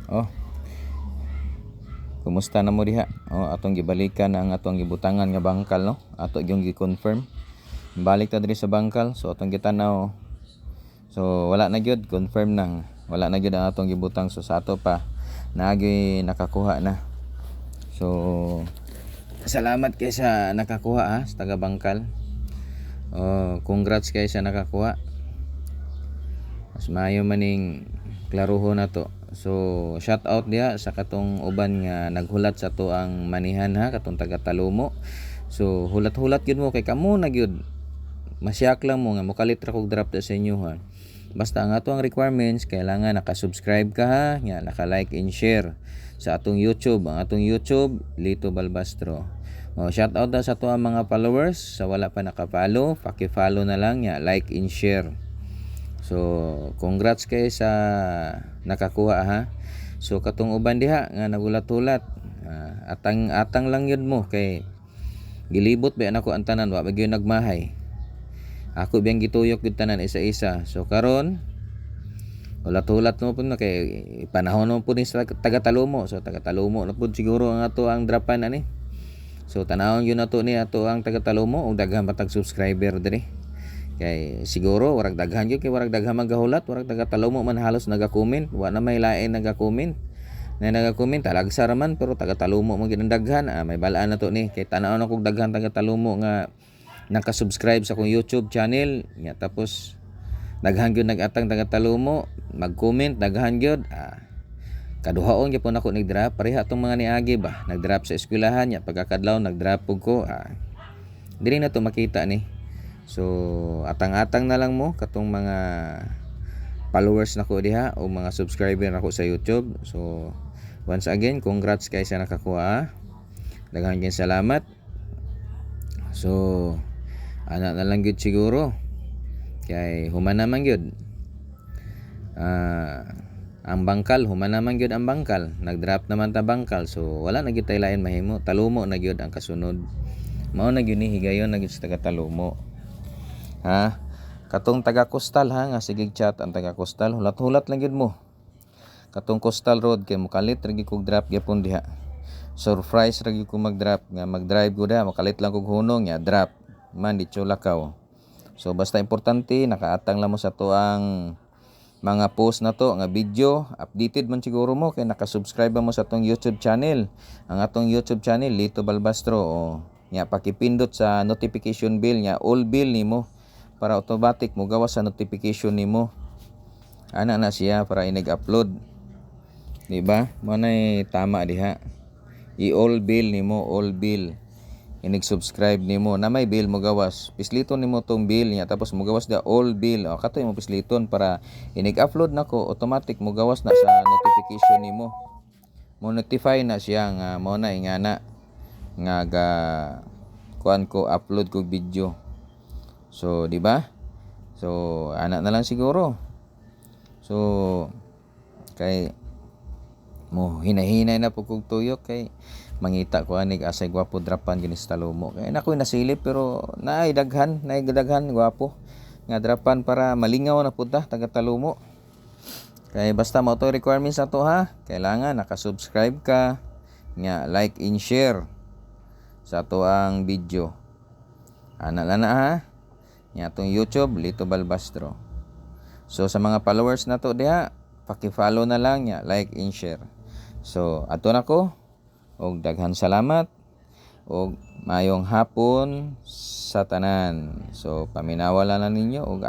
Oh, kumusta na mo diha? Oh, atong gibalikan ang atong gibutangan nga bangkal, no? Ato yung gi-confirm. Balik ta diri sa bangkal, so atong gitanaw. So wala na gyud, confirm nang. Wala na gyud ang atong gibutang, so sa ato pa naagi nakakuha na. So salamat kay sa nakakuha ha, sa taga bangkal. Oh, congrats kay sa nakakuha. Mas maayo maning klaruho na to. So shout out diha sa katong uban nga naghulat sa to ang manihan ha, katong taga Talumo. So hulat-hulat gyud mo kay kamo na gyud. Masyak lang mo nga mokalit ra kog draft sa inyo ha. Basta ang ato ang requirements kailangan naka-subscribe ka ha, nga naka-like and share sa atong YouTube. Ang atong YouTube Lito Balbastro. Oh, shout out na sa to ang mga followers. Sa wala pa naka-follow, paki-follow na lang nya, like and share. So congrats kay sa nakakuha ha. So katong uban diha nga nagulat-ulat, atang lang yun mo kay gilibot ba nako ang tanan, wa gyud nagmahay. Ako biyang gituyok gyud tanan isa-isa. So karon ulat-ulat mo pud na kay panahon mo pud ni sa taga Talumo. So taga Talumo na pud siguro ang ato ang drapan ani. So tanawon yun nato ni ato ang taga Talumo og daghan patag subscriber diri. Kay siguro warag daghan gyud kay warag daghan magahulat, warag taga Talumo man halos naga-comment, wa na may lain naga-comment. Na naga-comment talagsa ra man pero taga Talumo man gyud daghan. May balaan na to ni kay tanawon ako daghan taga Talumo nga naka-subscribe sa akong YouTube channel nya, tapos daghan gyud nag-atang taga Talumo mag-comment daghan gyud. Kaduhaon gyapon ako nag-drop pareha tong mga niagi ba nag-drop sa eskwelahan nya, pagkakadlaw nag-drop pug ko. Dili na to makita ni. So atang-atang na lang mo katong mga followers nako diha o mga subscriber nako sa YouTube. So once again congrats kay sa nakakuha, daghan gyud salamat. So ana na lang gyud siguro kay human naman gyud ang bangkal, human naman gyud ang bangkal, nag-drop naman ta bangkal. So wala na gyud tay lain mahimo, Talumo na gyud ang kasunod. Mao na gyud ni higayon na gyud sa taga Talumo ha. Katong taga Coastal ha, nga sige chat ang taga Coastal, hulat-hulat lang gyud mo katong Coastal Road kay mokalit ra gyud kog drop gyapon diha. Surprise ra gyud ko mag-drop nga mag-drive ko da, mokalit lang kog hunong nya drop man di Lakaw. So basta importante nakaatang lang mo sa to ang mga post na to nga video, updated man siguro mo kay naka-subscribe mo sa atong YouTube channel. Ang atong YouTube channel Lito Balbastro. Nya pakipindot sa notification bell nya, all bell nimo para automatic mo gawas sa notification nimo. Ana na siya para inig-upload. Di ba? Mo na tama diha. I-all bell nimo, all bell. Inig-subscribe nimo na may bill mo gawas, pisliton nimo tong bill niya, tapos mo gawas da all bill katoy mo pisliton para inig-upload nako automatic mo gawas na sa notification nimo, mo notify na siya nga mo na ingana nga ga kuan ko upload ko video. So di ba? So ana na lang siguro. So kay mo hinahinay na pug kog tuyok kay mangita ko anig asay gwapo drapan ginis Talumo. Kay nakoy nasilip pero naay daghan gwapo nga drapan para malingaw na pud ta taga Talumo. Kay basta mo to requirements ato ha, kailangan naka-subscribe ka nga, like and share sa ato ang video. Ana lang na ha. Nya atong YouTube Lito Balbastro. So sa mga followers na to diha, paki-follow na lang nya, like and share. So ato na ko og daghan salamat og mayong hapon sa tanan. So paminawala na ninyo og